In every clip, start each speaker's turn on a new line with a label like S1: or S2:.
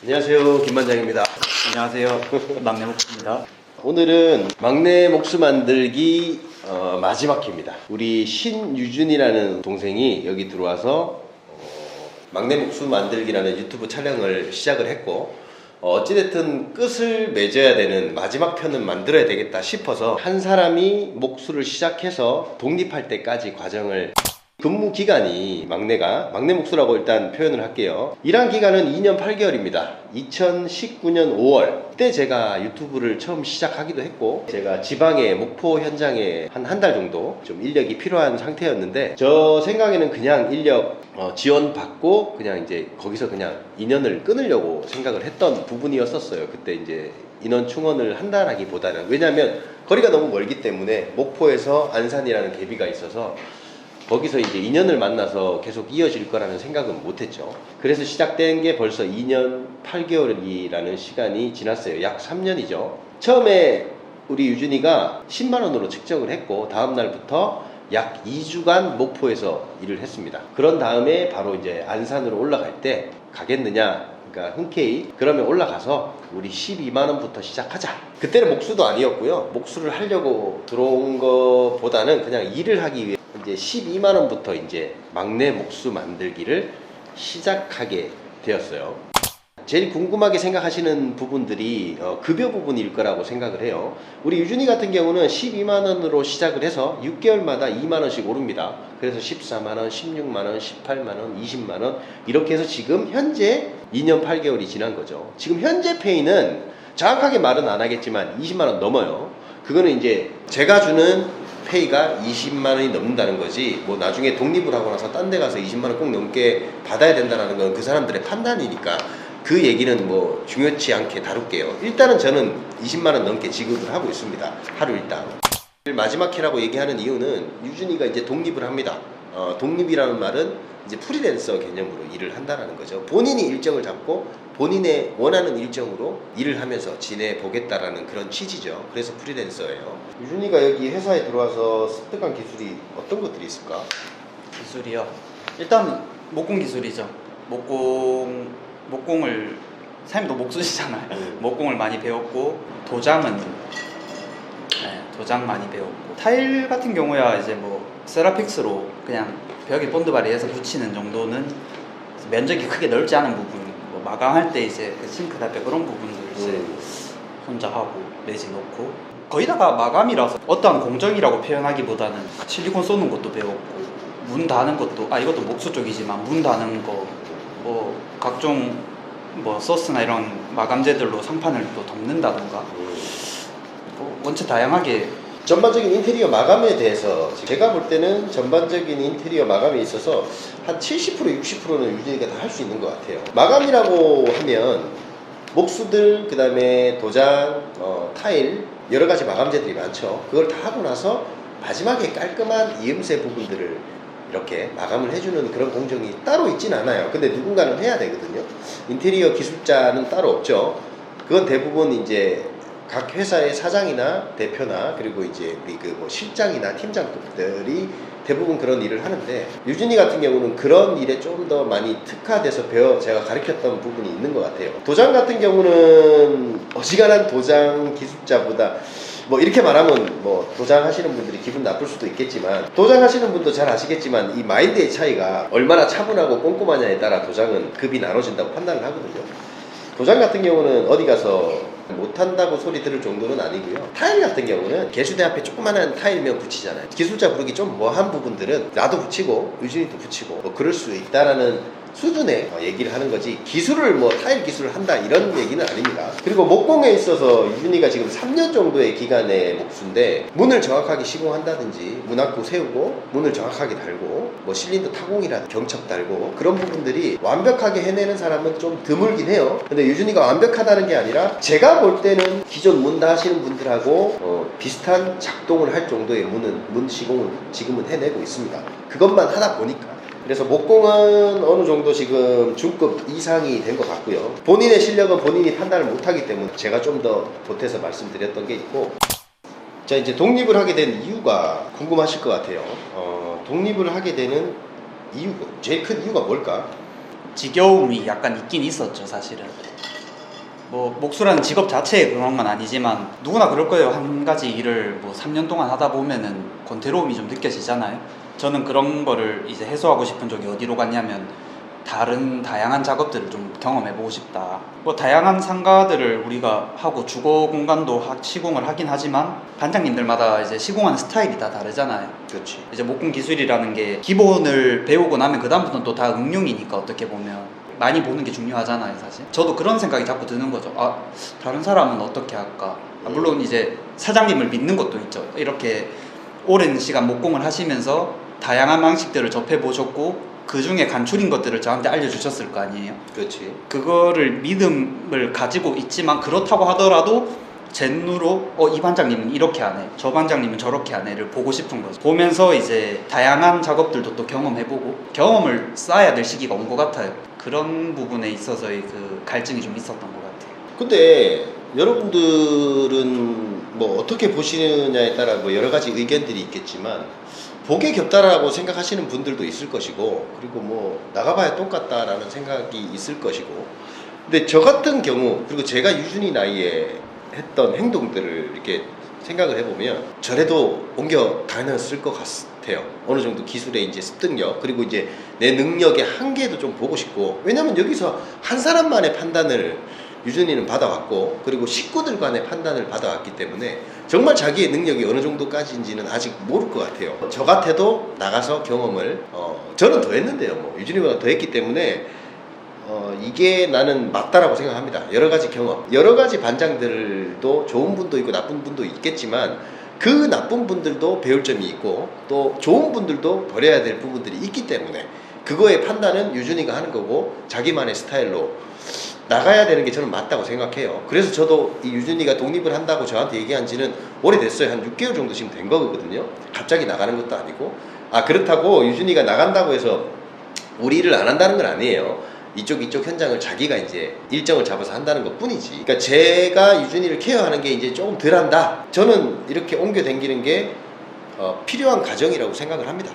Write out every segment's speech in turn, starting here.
S1: 안녕하세요, 김반장입니다.
S2: 안녕하세요. 막내목입니다.
S1: 오늘은 막내 목수 만들기 마지막 회입니다. 우리 신유준이라는 동생이 여기 들어와서 막내 목수 만들기라는 유튜브 촬영을 시작을 했고, 어찌됐든 끝을 맺어야 되는 마지막 편은 만들어야 되겠다 싶어서 한 사람이 목수를 시작해서 독립할 때까지 과정을, 근무 기간이 막내 목수라고 일단 표현을 할게요. 일한 기간은 2년 8개월입니다. 2019년 5월 그때 제가 유튜브를 처음 시작하기도 했고, 제가 지방의 목포 현장에 한 달 정도 좀 인력이 필요한 상태였는데, 저 생각에는 그냥 인력 지원 받고 그냥 이제 거기서 그냥 인연을 끊으려고 생각을 했던 부분이었었어요. 그때 이제 인원 충원을 한다라기보다는, 왜냐하면 거리가 너무 멀기 때문에 목포에서 안산이라는 계비가 있어서 거기서 이제 인연을 만나서 계속 이어질 거라는 생각은 못했죠. 그래서 시작된 게 벌써 2년 8개월이라는 시간이 지났어요. 약 3년이죠. 처음에 우리 유준이가 10만원으로 측정을 했고, 다음날부터 약 2주간 목포에서 일을 했습니다. 그런 다음에 바로 이제 안산으로 올라갈 때 가겠느냐, 그러니까 흔쾌히 그러면 올라가서 우리 12만원부터 시작하자. 그때는 목수도 아니었고요. 목수를 하려고 들어온 것보다는 그냥 일을 하기 위해 이제 12만원부터 이제 막내 목수 만들기를 시작하게 되었어요. 제일 궁금하게 생각하시는 부분들이 급여 부분일 거라고 생각을 해요. 우리 유준이 같은 경우는 12만원으로 시작을 해서 6개월마다 2만원씩 오릅니다. 그래서 14만원, 16만원, 18만원, 20만원 이렇게 해서 지금 현재 2년 8개월이 지난 거죠. 지금 현재 페이는 정확하게 말은 안 하겠지만 20만원 넘어요. 그거는 이제 제가 주는 페이가 20만원이 넘는다는 거지, 뭐 나중에 독립을 하고 나서 딴 데 가서 20만원 꼭 넘게 받아야 된다는 건 그 사람들의 판단이니까 그 얘기는 뭐 중요치 않게 다룰게요. 일단은 저는 20만원 넘게 지급을 하고 있습니다. 하루 일당. 마지막 회라고 얘기하는 이유는 유준이가 이제 독립을 합니다. 독립이라는 말은 이제 프리랜서 개념으로 일을 한다는 거죠. 본인이 일정을 잡고 본인의 원하는 일정으로 일을 하면서 지내보겠다라는 그런 취지죠. 그래서 프리랜서예요. 유준이가 여기 회사에 들어와서 습득한 기술이 어떤 것들이 있을까?
S2: 기술이요. 일단 목공 기술이죠. 목공을 사장님도 목수시잖아요. 목공을 많이 배웠고, 도장 많이 배웠고, 타일 같은 경우야 이제 뭐 세라픽스로 그냥 벽에 본드바리 해서 붙이는 정도는, 면적이 크게 넓지 않은 부분, 뭐 마감할 때 이제 그 싱크 답변 그런 부분들 이제 혼자 하고 매지 넣고, 거의 다가 마감이라서 어떠한 공정이라고 표현하기보다는 실리콘 쏘는 것도 배웠고, 문 다는 것도, 이것도 목수 쪽이지만 문 다는 거, 뭐 각종 뭐 소스나 이런 마감재들로 상판을 또 덮는다던가, 뭐 원체 다양하게.
S1: 전반적인 인테리어 마감에 대해서 제가 볼 때는 전반적인 인테리어 마감에 있어서 한 70% 60%는 유진이가 다 할 수 있는 것 같아요. 마감이라고 하면 목수들, 그 다음에 도장, 타일 여러 가지 마감재들이 많죠. 그걸 다 하고 나서 마지막에 깔끔한 이음새 부분들을 이렇게 마감을 해주는 그런 공정이 따로 있진 않아요. 근데 누군가는 해야 되거든요. 인테리어 기술자는 따로 없죠. 그건 대부분 이제 각 회사의 사장이나 대표나, 그리고 이제 우리 그 뭐 실장이나 팀장들이 대부분 그런 일을 하는데, 유진이 같은 경우는 그런 일에 좀 더 많이 특화돼서 제가 가르쳤던 부분이 있는 것 같아요. 도장 같은 경우는 어지간한 도장 기술자보다, 뭐 이렇게 말하면 뭐 도장 하시는 분들이 기분 나쁠 수도 있겠지만, 도장 하시는 분도 잘 아시겠지만 이 마인드의 차이가 얼마나 차분하고 꼼꼼하냐에 따라 도장은 급이 나눠진다고 판단을 하거든요. 도장 같은 경우는 어디 가서 못한다고 소리 들을 정도는 아니고요. 타일 같은 경우는 개수대 앞에 조그만한 타일면 붙이잖아요. 기술자 부르기 좀 뭐한 부분들은 나도 붙이고 유진이도 붙이고 뭐 그럴 수 있다라는 수준의 얘기를 하는 거지, 기술을 뭐 타일 기술을 한다 이런 얘기는 아닙니다. 그리고 목공에 있어서 유진이가 지금 3년 정도의 기간의 목수인데, 문을 정확하게 시공한다든지 문학구 세우고 문을 정확하게 달고 뭐 실린더 타공이라든지 경첩 달고 그런 부분들이 완벽하게 해내는 사람은 좀 드물긴 해요. 근데 유진이가 완벽하다는 게 아니라 제가 볼 때는 기존 문 다 하시는 분들하고 비슷한 작동을 할 정도의 문 시공은 지금은 해내고 있습니다. 그것만 하다 보니까. 그래서 목공은 어느 정도 지금 중급 이상이 된 것 같고요. 본인의 실력은 본인이 판단을 못하기 때문에 제가 좀 더 보태서 말씀드렸던 게 있고, 자, 이제 독립을 하게 된 이유가 궁금하실 것 같아요. 독립을 하게 되는 이유, 제일 큰 이유가 뭘까?
S2: 지겨움이 약간 있긴 있었죠, 사실은. 뭐 목수라는 직업 자체에 그런 건 아니지만 누구나 그럴 거예요. 한 가지 일을 뭐 3년 동안 하다 보면은 권태로움이 좀 느껴지잖아요. 저는 그런 거를 이제 해소하고 싶은 쪽이 어디로 갔냐면 다른 다양한 작업들을 좀 경험해보고 싶다. 뭐 다양한 상가들을 우리가 하고 주거 공간도 시공을 하긴 하지만 반장님들마다 이제 시공하는 스타일이 다 다르잖아요.
S1: 그렇지.
S2: 이제 목공 기술이라는 게 기본을 배우고 나면 그 다음부터는 또 다 응용이니까 어떻게 보면 많이 보는 게 중요하잖아요, 사실. 저도 그런 생각이 자꾸 드는 거죠. 아, 다른 사람은 어떻게 할까? 물론 이제 사장님을 믿는 것도 있죠. 이렇게 오랜 시간 목공을 하시면서 다양한 방식들을 접해보셨고 그 중에 간추린 것들을 저한테 알려주셨을 거 아니에요.
S1: 그렇지.
S2: 그거를 믿음을 가지고 있지만 그렇다고 하더라도 제 눈으로 이 반장님은 이렇게 하네, 저 반장님은 저렇게 하네를 보고 싶은 거죠. 보면서 이제 다양한 작업들도 또 경험해보고 경험을 쌓아야 될 시기가 온 것 같아요. 그런 부분에 있어서의 그 갈증이 좀 있었던 것 같아요.
S1: 근데 여러분들은 뭐 어떻게 보시느냐에 따라 뭐 여러 가지 의견들이 있겠지만 복에 겹다라고 생각하시는 분들도 있을 것이고, 그리고 뭐 나가봐야 똑같다라는 생각이 있을 것이고, 근데 저 같은 경우, 그리고 제가 유준이 나이에 했던 행동들을 이렇게 생각을 해보면 저래도 옮겨 다녔을 것 같아요. 어느 정도 기술의 이제 습득력, 그리고 이제 내 능력의 한계도 좀 보고 싶고, 왜냐면 여기서 한 사람만의 판단을 유준이는 받아왔고, 그리고 식구들 간의 판단을 받아왔기 때문에 정말 자기의 능력이 어느 정도까지인지는 아직 모를 것 같아요. 저 같아도 나가서 경험을 저는 더 했는데요. 뭐 유준이보다 더 했기 때문에 이게 나는 맞다라고 생각합니다. 여러 가지 경험, 여러 가지 반장들도 좋은 분도 있고 나쁜 분도 있겠지만 그 나쁜 분들도 배울 점이 있고 또 좋은 분들도 버려야 될 부분들이 있기 때문에 그거의 판단은 유준이가 하는 거고 자기만의 스타일로 나가야 되는 게 저는 맞다고 생각해요. 그래서 저도 이 유준이가 독립을 한다고 저한테 얘기한 지는 오래됐어요. 한 6개월 정도 지금 된 거거든요. 갑자기 나가는 것도 아니고. 그렇다고 유준이가 나간다고 해서 우리 일을 안 한다는 건 아니에요. 이쪽 현장을 자기가 이제 일정을 잡아서 한다는 것 뿐이지. 그러니까 제가 유준이를 케어하는 게 이제 조금 덜 한다. 저는 이렇게 옮겨 다니는 게 필요한 과정이라고 생각을 합니다.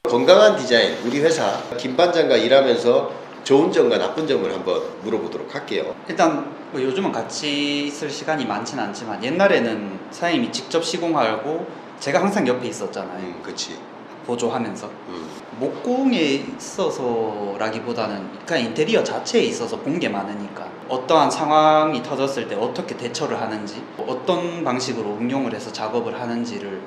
S1: 건강한 디자인, 우리 회사 김 반장과 일하면서 좋은 점과 나쁜 점을 한번 물어보도록 할게요.
S2: 일단 뭐 요즘은 같이 있을 시간이 많지는 않지만 옛날에는 사장님이 직접 시공하고 제가 항상 옆에 있었잖아요.
S1: 그렇지.
S2: 보조하면서. 목공에 있어서라기보다는 그냥 인테리어 자체에 있어서 본 게 많으니까 어떠한 상황이 터졌을 때 어떻게 대처를 하는지, 어떤 방식으로 응용을 해서 작업을 하는지를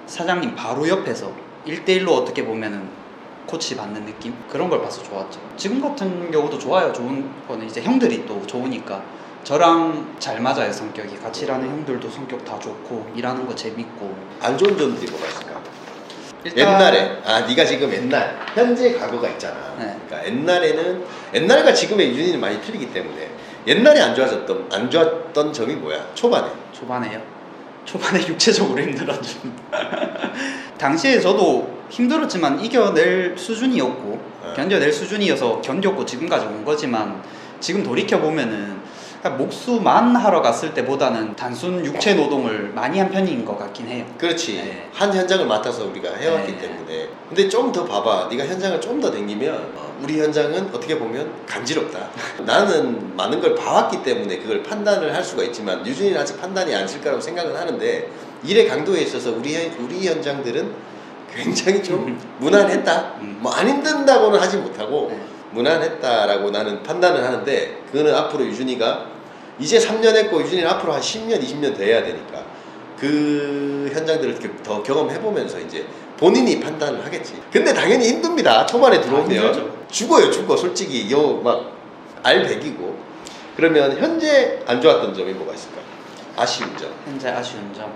S2: 사장님 바로 옆에서 1대1로 어떻게 보면은 코치 받는 느낌? 그런 걸 봐서 좋았죠. 지금 같은 경우도 좋아요. 좋은 거는 이제 형들이 또 좋으니까 저랑 잘 맞아요. 성격이. 같이 일하는 형들도 성격 다 좋고 일하는 거 재밌고.
S1: 안 좋은 점들이 뭐가 있을까? 옛날에 네가 지금 옛날 현재 과거가 있잖아.
S2: 네.
S1: 그러니까 옛날과 지금의 유준이는 많이 틀리기 때문에 옛날에 안 좋았던 점이 뭐야?
S2: 초반에요? 초반에 육체적으로 힘들었죠. 당시에 저도 힘들었지만 이겨낼 수준이었고 견뎌낼 수준이어서 견뎠고 지금까지 온 거지만 지금 돌이켜보면은 목수만 하러 갔을 때보다는 단순 육체 노동을 많이 한 편인 것 같긴 해요.
S1: 그렇지.
S2: 네.
S1: 한 현장을 맡아서 우리가 해왔기
S2: 네.
S1: 때문에. 근데 좀 더 봐봐. 네가 현장을 좀 더 다니면 우리 현장은 어떻게 보면 간지럽다. 나는 많은 걸 봐왔기 때문에 그걸 판단을 할 수가 있지만 유준이는 아직 판단이 안 쓸 거라고 생각은 하는데 일의 강도에 있어서 우리 현장들은 굉장히 좀 무난했다. 뭐 안 힘든다고는 하지 못하고
S2: 네.
S1: 무난했다라고 나는 판단을 하는데, 그거는 앞으로 유준이가 이제 3년 했고 유준이는 앞으로 한 10년, 20년 더 해야 되니까 그 현장들을 더 경험해보면서 이제 본인이 판단을 하겠지. 근데 당연히 힘듭니다. 초반에 들어오면 죽어 솔직히 막 알백이고. 그러면 현재 안 좋았던 점이 뭐가 있을까? 아쉬운 점.
S2: 현재 아쉬운 점.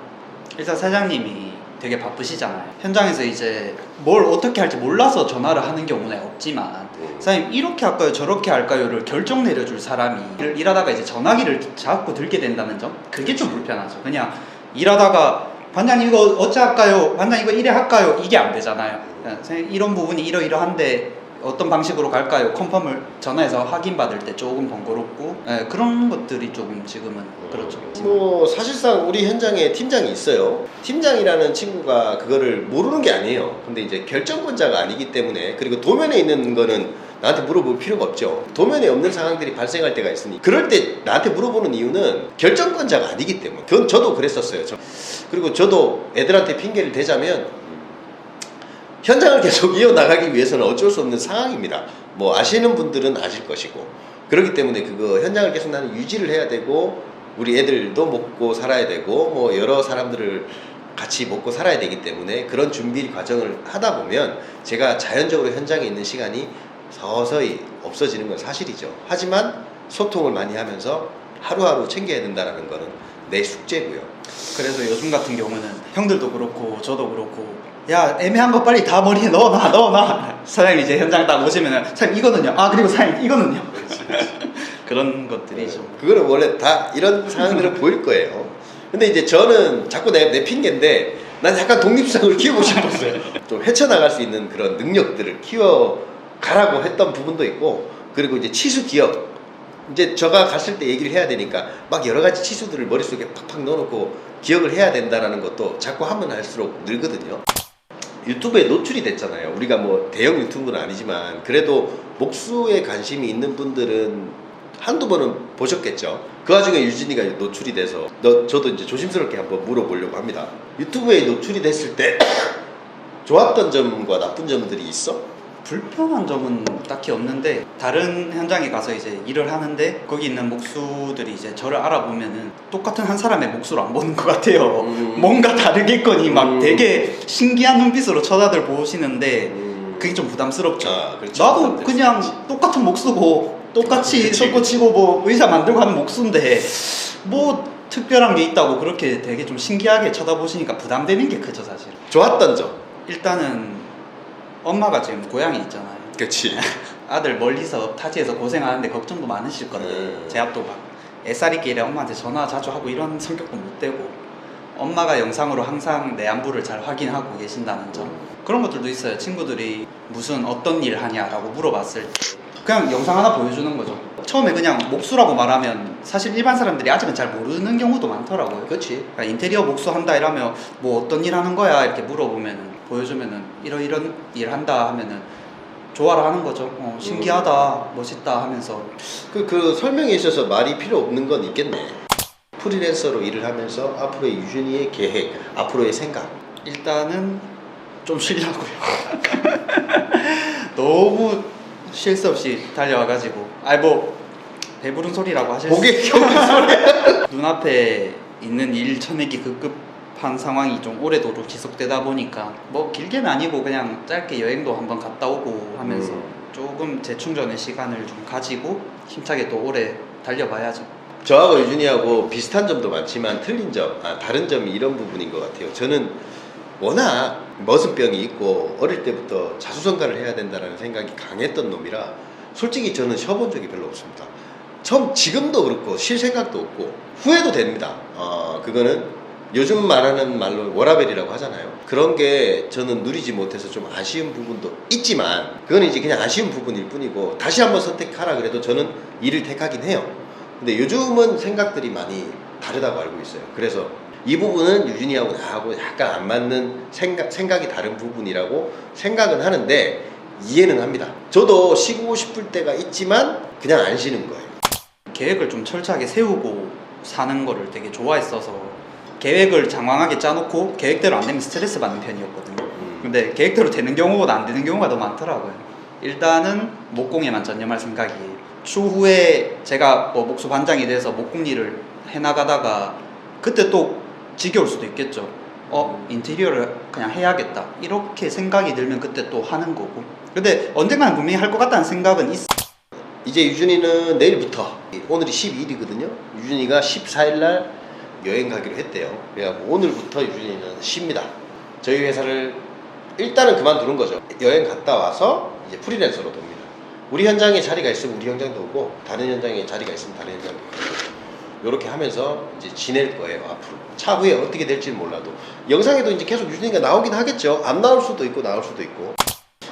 S2: 일단 사장님이 되게 바쁘시잖아요. 현장에서 이제 뭘 어떻게 할지 몰라서 전화를 하는 경우는 없지만 사장님 이렇게 할까요 저렇게 할까요를 결정 내려줄 사람이 일하다가 이제 전화기를 자꾸 들게 된다는 점, 그게 좀 불편하죠. 그냥 일하다가 반장님 이거 어찌 할까요, 반장님 이거 이래 할까요, 이게 안 되잖아요. 선생님 이런 부분이 이러이러한데 어떤 방식으로 갈까요? 컨펌을 전화해서 확인받을 때 조금 번거롭고, 그런 것들이 조금 지금은 그렇죠.
S1: 뭐 사실상 우리 현장에 팀장이 있어요. 팀장이라는 친구가 그거를 모르는 게 아니에요. 근데 이제 결정권자가 아니기 때문에, 그리고 도면에 있는 거는 나한테 물어볼 필요가 없죠. 도면에 없는 상황들이 발생할 때가 있으니 그럴 때 나한테 물어보는 이유는 결정권자가 아니기 때문에. 그건 저도 그랬었어요. 그리고 저도 애들한테 핑계를 대자면 현장을 계속 이어나가기 위해서는 어쩔 수 없는 상황입니다. 뭐 아시는 분들은 아실 것이고 그렇기 때문에 그거 현장을 계속 나는 유지를 해야 되고 우리 애들도 먹고 살아야 되고 뭐 여러 사람들을 같이 먹고 살아야 되기 때문에 그런 준비 과정을 하다 보면 제가 자연적으로 현장에 있는 시간이 서서히 없어지는 건 사실이죠. 하지만 소통을 많이 하면서 하루하루 챙겨야 된다는 거는 내 숙제고요.
S2: 그래서 요즘 같은 경우는 형들도 그렇고 저도 그렇고 야 애매한 거 빨리 다 머리에 넣어놔 사장님 이제 현장 딱 오시면은 사장님 이거는요 아 그리고 사장님 이거는요 그런 것들이 좀
S1: 그거는 원래 다 이런 상황들은 보일 거예요. 근데 이제 저는 자꾸 내 핑계인데 난 약간 독립성을 키우고 싶었어요. 좀 헤쳐나갈 수 있는 그런 능력들을 키워가라고 했던 부분도 있고 그리고 이제 치수 기억 이제 저가 갔을 때 얘기를 해야 되니까 막 여러 가지 치수들을 머릿속에 팍팍 넣어놓고 기억을 해야 된다는 것도 자꾸 하면 할수록 늘거든요. 유튜브에 노출이 됐잖아요. 우리가 뭐 대형 유튜브는 아니지만 그래도 목수에 관심이 있는 분들은 한두 번은 보셨겠죠. 그 와중에 유진이가 노출이 돼서 저도 이제 조심스럽게 한번 물어보려고 합니다. 유튜브에 노출이 됐을 때 좋았던 점과 나쁜 점들이 있어?
S2: 불편한 점은 딱히 없는데 다른 현장에 가서 이제 일을 하는데 거기 있는 목수들이 이제 저를 알아보면은 똑같은 한 사람의 목수를 안 보는 것 같아요. 뭔가 다르겠거니 막 되게 신기한 눈빛으로 쳐다들 보시는데 그게 좀 부담스럽죠.
S1: 아, 그렇죠.
S2: 나도 그냥 똑같은 목수고 똑같이 석고치고 뭐 의자 만들고 하는 목수인데 뭐 특별한 게 있다고 그렇게 되게 좀 신기하게 쳐다보시니까 부담되는 게 크죠 사실.
S1: 좋았던 점.
S2: 일단은 엄마가 지금 고향에 있잖아요.
S1: 그렇지.
S2: 아들 멀리서 타지에서 고생하는데 걱정도 많으실 건데 제 앞도 막 애살이길에 엄마한테 전화 자주 하고 이런 성격도 못 되고 엄마가 영상으로 항상 내 안부를 잘 확인하고 계신다는 점 그런 것들도 있어요. 친구들이 무슨 어떤 일 하냐라고 물어봤을 때 그냥 영상 하나 보여주는 거죠. 처음에 그냥 목수라고 말하면 사실 일반 사람들이 아직은 잘 모르는 경우도 많더라고요.
S1: 그렇지.
S2: 그러니까 인테리어 목수 한다 이러면 뭐 어떤 일 하는 거야 이렇게 물어보면은 보여주면은 이런 일 한다 하면은 좋아라 하는 거죠. 신기하다, 멋있다 하면서
S1: 그 설명에 있어서 말이 필요 없는 건 있겠네. 프리랜서로 일을 하면서 앞으로의 유준이의 계획, 앞으로의 생각.
S2: 일단은 좀 쉬려고요. 너무 쉴 새 없이 달려와가지고 뭐 배부른 소리라고 하실
S1: 고개 켜는 소리.
S2: 눈앞에 있는 일 쳐내기 급급한 상황이 좀 오래도록 지속되다 보니까 뭐 길게는 아니고 그냥 짧게 여행도 한번 갔다 오고 하면서 조금 재충전의 시간을 좀 가지고 힘차게 또 오래 달려봐야죠.
S1: 저하고 유준이하고 비슷한 점도 많지만 틀린 점, 다른 점이 이런 부분인 것 같아요. 저는 워낙 머슴병이 있고 어릴 때부터 자수성가를 해야 된다는 생각이 강했던 놈이라 솔직히 저는 쉬어본 적이 별로 없습니다. 지금도 그렇고 쉴 생각도 없고 후회도 됩니다. 그거는 요즘 말하는 말로 워라밸이라고 하잖아요. 그런 게 저는 누리지 못해서 좀 아쉬운 부분도 있지만 그건 이제 그냥 아쉬운 부분일 뿐이고 다시 한번 선택하라 그래도 저는 이를 택하긴 해요. 근데 요즘은 생각들이 많이 다르다고 알고 있어요. 그래서 이 부분은 유진이하고 나하고 약간 안 맞는 생각이 다른 부분이라고 생각은 하는데 이해는 합니다. 저도 쉬고 싶을 때가 있지만 그냥 안 쉬는 거예요.
S2: 계획을 좀 철저하게 세우고 사는 거를 되게 좋아했어서 계획을 장황하게 짜놓고 계획대로 안 되면 스트레스 받는 편이었거든요. 근데 계획대로 되는 경우보다 안 되는 경우가 더 많더라고요. 일단은 목공에만 전념할 생각이에요. 추후에 제가 뭐 목수 반장이 돼서 목공 일을 해나가다가 그때 또 지겨울 수도 있겠죠. 인테리어를 그냥 해야겠다 이렇게 생각이 들면 그때 또 하는 거고 근데 언젠가는 분명히 할 것 같다는 생각은 있어.
S1: 이제 유준이는 내일부터 오늘이 12일이거든요. 유준이가 14일날 여행 가기로 했대요. 그래갖고 오늘부터 유준이는 쉽니다. 저희 회사를 일단은 그만두는 거죠. 여행 갔다 와서 이제 프리랜서로 돕니다. 우리 현장에 자리가 있으면 우리 현장도 오고 다른 현장에 자리가 있으면 다른 현장도 오고 이렇게 하면서 이제 지낼 거예요. 앞으로 차후에 어떻게 될지는 몰라도 영상에도 이제 계속 유준이가 나오긴 하겠죠. 안 나올 수도 있고 나올 수도 있고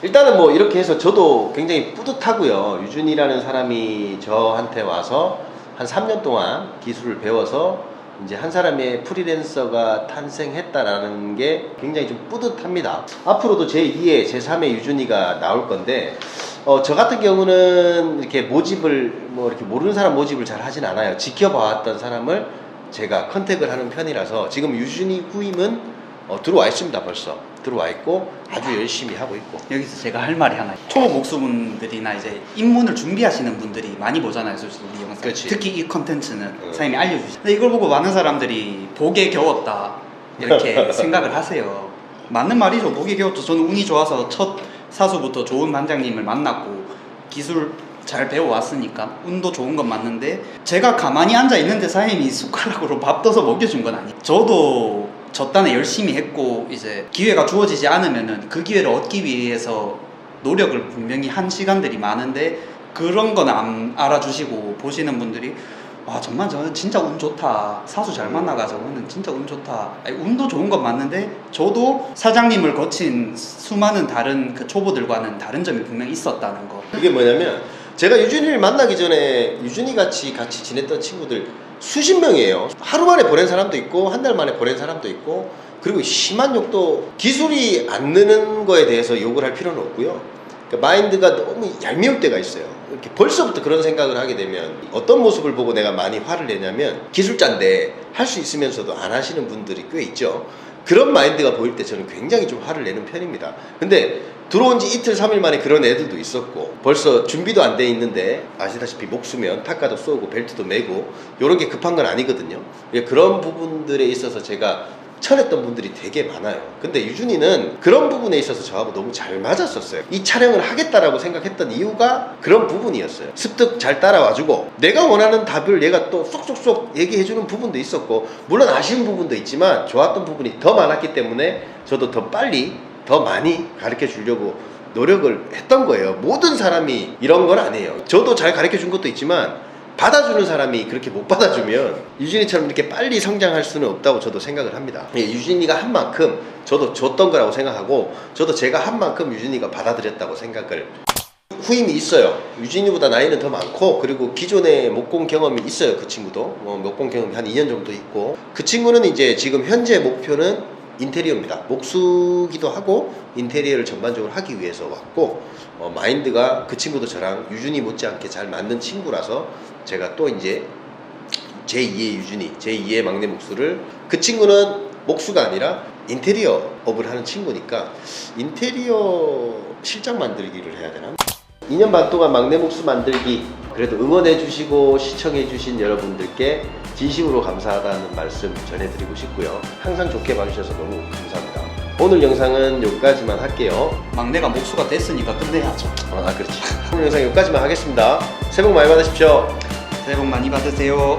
S1: 일단은 뭐 이렇게 해서 저도 굉장히 뿌듯하고요. 유준이라는 사람이 저한테 와서 한 3년 동안 기술을 배워서 이제 한 사람의 프리랜서가 탄생했다라는 게 굉장히 좀 뿌듯합니다. 앞으로도 제2의 제3의 유준이가 나올 건데 저 같은 경우는 이렇게 모집을 뭐 이렇게 모르는 사람 모집을 잘 하진 않아요. 지켜봐왔던 사람을 제가 컨택을 하는 편이라서 지금 유준이 후임은 들어와 있습니다. 벌써 들어와 있고 아주 열심히 하고 있고.
S2: 여기서 제가 할 말이 하나. 초보 목수분들이나 이제 입문을 준비하시는 분들이 많이 보잖아요, 솔직히 우리 영상.
S1: 그치.
S2: 특히 이 컨텐츠는 사장님이 알려주시. 근데 이걸 보고 많은 사람들이 복에 겨웠다 이렇게 생각을 하세요. 맞는 말이죠. 복에 겨웠죠. 저는 운이 좋아서 첫 사수부터 좋은 반장님을 만났고 기술 잘 배워왔으니까 운도 좋은 건 맞는데 제가 가만히 앉아 있는데 사장님이 숟가락으로 밥 떠서 먹여준 건 아니에요. 저도 저 딴에 열심히 했고 이제 기회가 주어지지 않으면은 그 기회를 얻기 위해서 노력을 분명히 한 시간들이 많은데 그런 건 안 알아주시고 보시는 분들이 와 정말 저는 진짜 운 좋다, 사수 잘 만나가지고 저는 진짜 운 좋다. 아니, 운도 좋은 건 맞는데 저도 사장님을 거친 수많은 다른 그 초보들과는 다른 점이 분명히 있었다는 거.
S1: 이게 뭐냐면 제가 유준이를 만나기 전에 유준이 같이 지냈던 친구들 수십 명이에요. 하루 만에 보낸 사람도 있고 한 달 만에 보낸 사람도 있고, 그리고 심한 욕도, 기술이 안 느는 거에 대해서 욕을 할 필요는 없고요. 그러니까 마인드가 너무 얄미울 때가 있어요. 이렇게 벌써부터 그런 생각을 하게 되면 어떤 모습을 보고 내가 많이 화를 내냐면, 기술자인데 할 수 있으면서도 안 하시는 분들이 꽤 있죠. 그런 마인드가 보일 때 저는 굉장히 좀 화를 내는 편입니다. 근데 들어온 지 이틀 3일 만에 그런 애들도 있었고, 벌써 준비도 안 돼 있는데 아시다시피 목수면 탁가도 쏘고 벨트도 매고 이런 게 급한 건 아니거든요. 그런 부분들에 있어서 제가 천했던 분들이 되게 많아요. 근데 유준이는 그런 부분에 있어서 저하고 너무 잘 맞았었어요. 이 촬영을 하겠다라고 생각했던 이유가 그런 부분이었어요. 습득 잘 따라와주고 내가 원하는 답을 얘가 또 쏙쏙쏙 얘기해주는 부분도 있었고, 물론 아쉬운 부분도 있지만 좋았던 부분이 더 많았기 때문에 저도 더 빨리 더 많이 가르쳐 주려고 노력을 했던 거예요. 모든 사람이 이런 건 아니에요. 저도 잘 가르쳐 준 것도 있지만 받아주는 사람이 그렇게 못 받아주면 유진이처럼 이렇게 빨리 성장할 수는 없다고 저도 생각을 합니다. 유진이가 한 만큼 저도 줬던 거라고 생각하고, 저도 제가 한 만큼 유진이가 받아들였다고 생각을. 후임이 있어요. 유진이보다 나이는 더 많고, 그리고 기존에 목공 경험이 있어요. 그 친구도 목공 경험이 한 2년 정도 있고, 그 친구는 이제 지금 현재 목표는 인테리어입니다. 목수기도 하고 인테리어를 전반적으로 하기 위해서 왔고, 마인드가 그 친구도 저랑 유준이 못지않게 잘 맞는 친구라서 제가 또 이제 제2의 유준이, 제2의 막내 목수를, 그 친구는 목수가 아니라 인테리어 업을 하는 친구니까 인테리어 실장 만들기를 해야 되나? 2년 반 동안 막내 목수 만들기, 그래도 응원해 주시고 시청해 주신 여러분들께 진심으로 감사하다는 말씀 전해드리고 싶고요. 항상 좋게 봐주셔서 너무 감사합니다. 오늘 영상은 여기까지만 할게요.
S2: 막내가 목수가 됐으니까 끝내야죠.
S1: 그렇지. 오늘 영상 여기까지만 하겠습니다. 새해 복 많이 받으십시오.
S2: 새해 복 많이 받으세요.